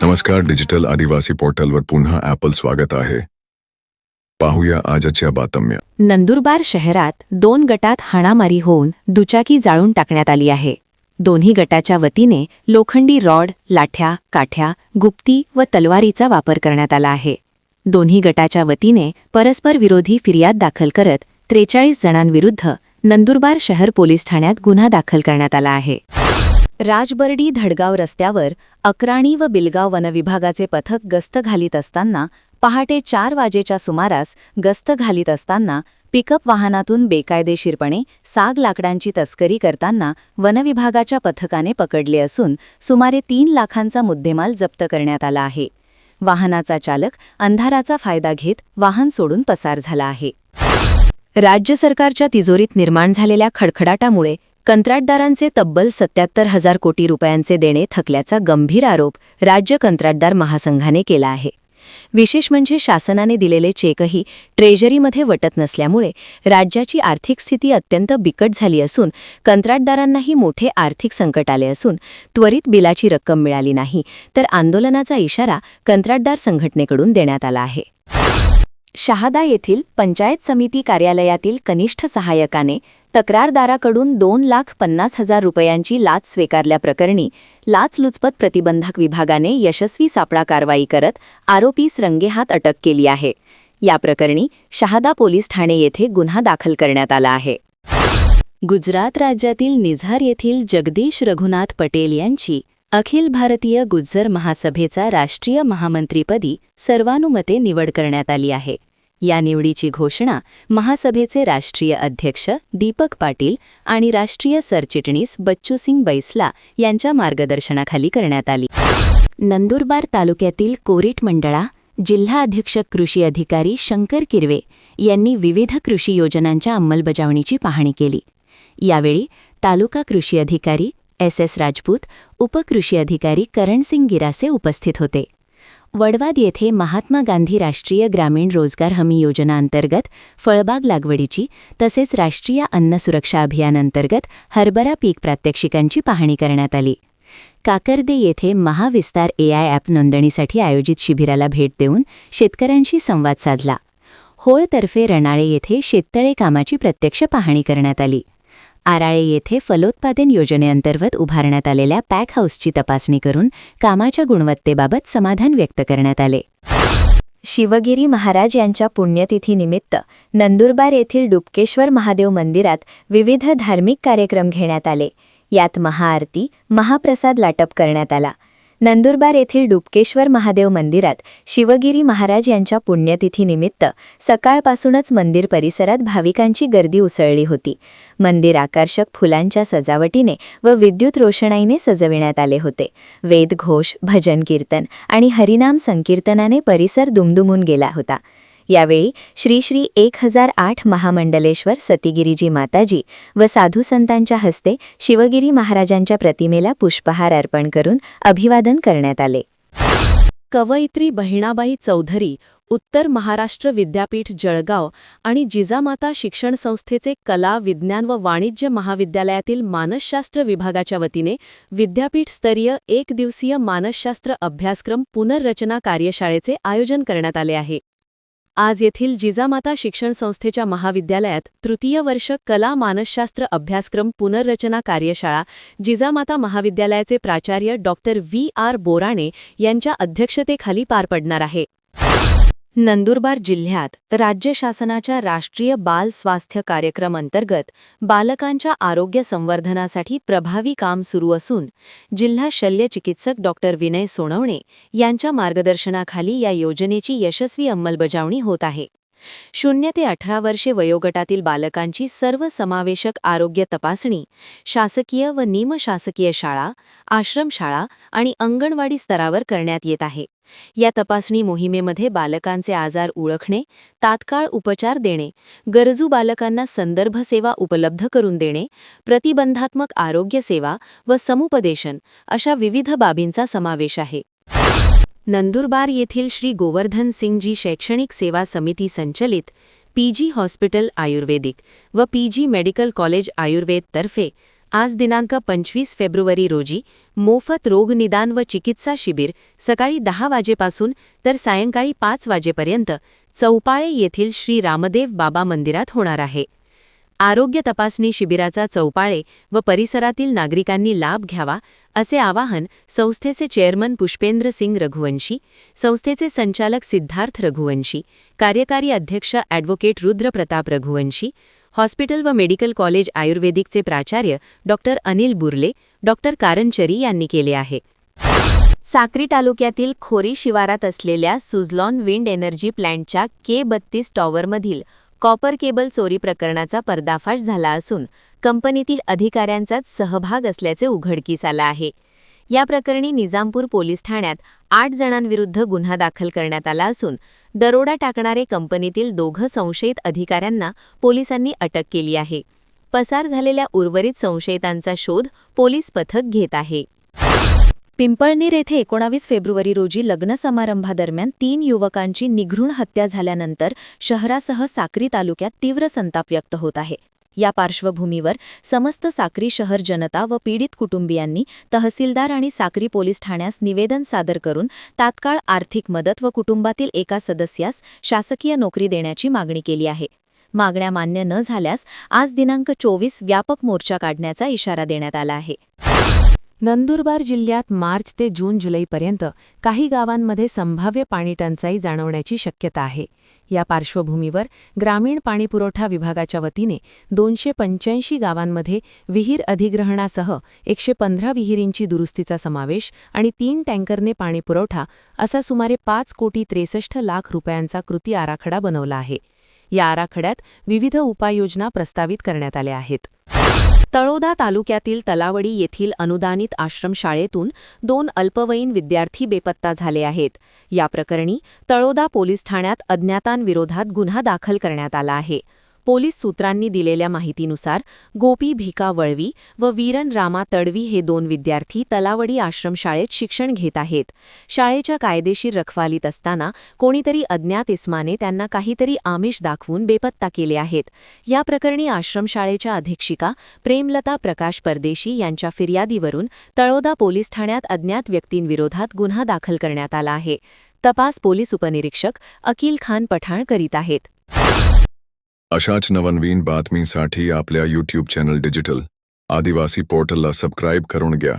नमस्कार, डिजिटल आदिवासी पोर्टलवर पुन्हा ॲपल स्वागत आहे. पाहूया आजच्या बातम्या. नंदुरबार शहरात 2 गटात हाणामारी होऊन दुचाकी जाळून टाकण्यात आली आहे. दोन्ही गटाच्या वतीने लोखंडी रॉड, लाठ्या, काठ्या, गुप्ती व तलवारीचा वापर करण्यात आला आहे. दोन्ही गटाच्या वतीने परस्पर विरोधी फिर्याद दाखल करत 43 जणांविरुद्ध नंदुरबार शहर पोलीस ठाण्यात गुन्हा दाखल करण्यात आला आहे. राजबर्डी धडगाव रस्त्यावर अक्राणी व बिलगाव वनविभागाचे पथक गस्त घालीत असताना पहाटे 4 वाजेच्या सुमारास गस्त घालीत असताना पिकअप वाहनातून बेकायदेशीरपणे साग लाकडांची तस्करी करताना वनविभागाच्या पथकाने पकडले असून सुमारे 3 लाखांचा मुद्देमाल जप्त करण्यात आला आहे. वाहनाचा चालक अंधाराचा फायदा घेत वाहन सोडून पसार झाला आहे. राज्य सरकारच्या तिजोरीत निर्माण झालेल्या खडखडाटामुळे कंत्राटदारांचे तब्बल 77,000 कोटी रुपयांचे देणे थकल्याचा गंभीर आरोप राज्य कंत्राटदार महासंघाने केला आहे. विशेष म्हणजे शासनाने दिलेले चेकही ट्रेजरीमध्ये वटत नसल्यामुळे राज्याची आर्थिक स्थिती अत्यंत बिकट झाली असून कंत्राटदारांनाही मोठे आर्थिक संकट आले असून त्वरित बिलाची रक्कम मिळाली नाही तर आंदोलनाचा इशारा कंत्राटदार संघटनेकडून देण्यात आला आहे. शहादा येथील पंचायत समिती कार्यालयातील कनिष्ठ सहाय्यकाने तक्रारदाराकडून 2,50,000 रुपयांची लाच स्वीकारल्याप्रकरणी लाचलुचपत प्रतिबंधक विभागाने यशस्वी सापळा कारवाई करत आरोपीस रंगेहात अटक केली आहे. या प्रकरणी शहादा पोलीस ठाणे येथे गुन्हा दाखल करण्यात आला आहे. गुजरात राज्यातील निझार येथील जगदीश रघुनाथ पटेल यांची अखिल भारतीय गुज्जर महासभेचा राष्ट्रीय महामंत्रीपदी सर्वानुमते निवड करण्यात आली आहे. या निवडीची घोषणा महासभेचे राष्ट्रीय अध्यक्ष दीपक पाटील आणि राष्ट्रीय सरचिटणीस बच्चूसिंग बैसला यांच्या मार्गदर्शनाखाली करण्यात आली. नंदुरबार तालुक्यातील कोरीट मंडळा जिल्हा अधीक्षक कृषी अधिकारी शंकर किरवे यांनी विविध कृषी योजनांच्या अंमलबजावणीची पाहणी केली. यावेळी तालुका कृषी अधिकारी एस राजपूत, उपकृषी अधिकारी करणसिंग गिरासे उपस्थित होते. वडवाद येथे महात्मा गांधी राष्ट्रीय ग्रामीण रोजगार हमी योजना अंतर्गत फळबाग लागवडीची तसेच राष्ट्रीय अन्न सुरक्षा अभियान अंतर्गत हरभरा पीक प्रात्यक्षिकांची पाहणी करण्यात आली. काकर्दे येथे महाविस्तार AI ॲप नोंदणीसाठी आयोजित शिबिराला भेट देऊन शेतकऱ्यांशी संवाद साधला. होळतर्फे रणाळे येथे शेततळे कामाची प्रत्यक्ष पाहणी करण्यात आली. आराळे येथे फलोत्पादन योजनेअंतर्गत उभारण्यात आलेल्या पॅक हाऊसची तपासणी करून कामाच्या गुणवत्तेबाबत समाधान व्यक्त करण्यात आले. शिवगिरी महाराज यांच्या पुण्यतिथीनिमित्त नंदुरबार येथील डुबकेश्वर महादेव मंदिरात विविध धार्मिक कार्यक्रम घेण्यात आले. यात महाआरती, महाप्रसाद लाटप करण्यात आला. नंदुरबार येथील डुबकेश्वर महादेव मंदिरात शिवगिरी महाराज यांच्या पुण्यतिथीनिमित्त सकाळपासूनच मंदिर परिसरात भाविकांची गर्दी उसळली होती. मंदिर आकर्षक फुलांच्या सजावटीने व विद्युत रोषणाईने सजविण्यात आले होते. वेदघोष, भजन कीर्तन आणि हरिनाम संकीर्तनाने परिसर दुमदुमून गेला होता. यावेळी श्री श्री 1008 महामंडलेश्वर सतीगिरीजी माताजी व साधू संतांच्या हस्ते शिवगिरी महाराजांच्या प्रतिमेला पुष्पहार अर्पण करून अभिवादन करण्यात आले. कवयित्री बहिणाबाई चौधरी उत्तर महाराष्ट्र विद्यापीठ जळगाव आणि जिजामाता शिक्षण संस्थेचे कला, विज्ञान व वाणिज्य महाविद्यालयातील मानसशास्त्र विभागाच्या वतीने विद्यापीठस्तरीय 1 दिवसीय मानसशास्त्र अभ्यासक्रम पुनर्रचना कार्यशाळेचे आयोजन करण्यात आले आहे. आज येथील जिजामाता शिक्षण संस्थेच्या महाविद्यालयात तृतीय वर्ष कला मानसशास्त्र अभ्यासक्रम पुनर्रचना कार्यशाळा जिजामाता महाविद्यालयाचे प्राचार्य डॉक्टर VR बोराणे यांच्या अध्यक्षतेखाली पार पडणार आहे. नंदुरबार जिल्ह्यात राज्य शासनाच्या राष्ट्रीय बाल स्वास्थ्य कार्यक्रम अंतर्गत बालकांच्या आरोग्य संवर्धनासाठी प्रभावी काम सुरू असून जिल्हा शल्यचिकित्सक डॉक्टर विनय सोनवणे यांच्या मार्गदर्शनाखाली या योजनेची यशस्वी अंमलबजावणी होत आहे. 0 ते 18 वर्षे वयोगटातील बालकांची सर्वसमावेशक आरोग्य तपासणी शासकीय व निमशासकीय शाळा, आश्रमशाळा आणि अंगणवाडी स्तरावर करण्यात येत आहे. या तपासणी मोहिमेमध्ये बालकांचे आजार ओळखणे, तात्काळ उपचार देणे, गरजू बालकांना संदर्भ सेवा उपलब्ध करून देणे, प्रतिबंधात्मक आरोग्य सेवा व समुपदेशन अशा विविध बाबींचा समावेश आहे. नंदुरबार येथील श्री गोवर्धन सिंगजी शैक्षणिक सेवा समिती संचलित PG हॉस्पिटल आयुर्वेदिक व PG मेडिकल कॉलेज आयुर्वेद तर्फे आज दिनांक 25 फेब्रुवारी रोजी मोफत रोगनिदान व चिकित्सा शिबिर सकाळी 10 वाजेपासून तर सायंकाळी 5 वाजेपर्यंत चौपाळे येथील श्री रामदेव बाबा मंदिरात होणार आहे. आरोग्य तपासणी शिबिराचा चौपाळे व परिसरातील नागरिकांनी लाभ घ्यावा असे आवाहन संस्थेचे चेअरमन पुष्पेंद्र सिंग रघुवंशी, संस्थेचे संचालक सिद्धार्थ रघुवंशी, कार्यकारी अध्यक्ष ॲडव्होकेट रुद्र प्रताप रघुवंशी, हॉस्पिटल व मेडिकल कॉलेज आयुर्वेदिकचे प्राचार्य डॉक्टर अनिल बुर्ले, डॉक्टर कारंचरी यांनी केले आहे. साक्री तालुक्यातील खोरी शिवारात असलेल्या सुझलॉन विंड एनर्जी प्लॅन्टच्या K32 टॉवरमधील कॉपर केबल चोरी प्रकरणाचा पर्दाफाश झाला असून कंपनीतील अधिकाऱ्यांचाच सहभाग असल्याचे उघडकीस आलं आहे. या प्रकरणी निजामपूर पोलीस ठाण्यात 8 जणांविरुद्ध गुन्हा दाखल करण्यात आला असून दरोडा टाकणारे कंपनीतील 2 संशयित अधिकाऱ्यांना पोलिसांनी अटक केली आहे. पसार झालेल्या उर्वरित संशयितांचा शोध पोलीस पथक घेत आहे. पिंपळनेर येथे 19 फेब्रुवारी रोजी लग्न समारंभादरम्यान 3 युवकांची निघृण हत्या झाल्यानंतर शहरासह साक्री तालुक्यात तीव्र संताप व्यक्त होत आहे. या पार्श्वभूमीवर समस्त साक्री शहर जनता व पीडित कुटुंबियांनी तहसीलदार आणि साक्री पोलीस ठाण्यास निवेदन सादर करून तात्काळ आर्थिक मदत व कुटुंबातील एका सदस्यास शासकीय नोकरी देण्याची मागणी केली आहे. मागण्या मान्य न झाल्यास आज दिनांक 24 व्यापक मोर्चा काढण्याचा इशारा देण्यात आला आहे. नंदुरबार जिल्ह्यात मार्च ते जून-जुलैपर्यंत काही गावांमध्ये संभाव्य पाणीटंचाई जाणवण्याची शक्यता आहे. या पार्श्वभूमीवर ग्रामीण पाणीपुरवठा विभागाच्या वतीने 285 गावांमध्ये विहीर अधिग्रहणासह 115 विहिरींची दुरुस्तीचा समावेश आणि 3 टँकरने पाणीपुरवठा असा सुमारे 5,63,00,000 रुपयांचा कृती आराखडा बनवला आहे. या आराखड्यात विविध उपाययोजना प्रस्तावित करण्यात आल्या आहेत. तळोदा तालुक्यातील तलावडी येथील अनुदानित आश्रमशाळेतून 2 अल्पवयीन विद्यार्थी बेपत्ता झाले आहेत. या प्रकरणी तळोदा पोलीस ठाण्यात अज्ञातांविरोधात गुन्हा दाखल करण्यात आला आहे. पोलीस सूत्रांनी दिलेल्या माहितीनुसार गोपी भिका वळवी व वीरन रामा तडवी हे 2 विद्यार्थी तलावडी आश्रमशाळेत शिक्षण घेत आहेत. शाळेच्या कायदेशीर रखवालीत असताना कोणीतरी अज्ञात इस्माने त्यांना काहीतरी आमिष दाखवून बेपत्ता केले आहेत. या प्रकरणी आश्रमशाळेच्या अधीक्षिका प्रेमलता प्रकाश परदेशी यांच्या फिर्यादीवरून तळोदा पोलीस ठाण्यात अज्ञात व्यक्तींविरोधात गुन्हा दाखल करण्यात आला आहे. तपास पोलीस उपनिरीक्षक अकील खान पठाण करीत आहेत. अशाच नवनवीन बातमीसाठी आपल्या YouTube चॅनल डिजिटल आदिवासी पोर्टलला सबस्क्राईब करून घ्या.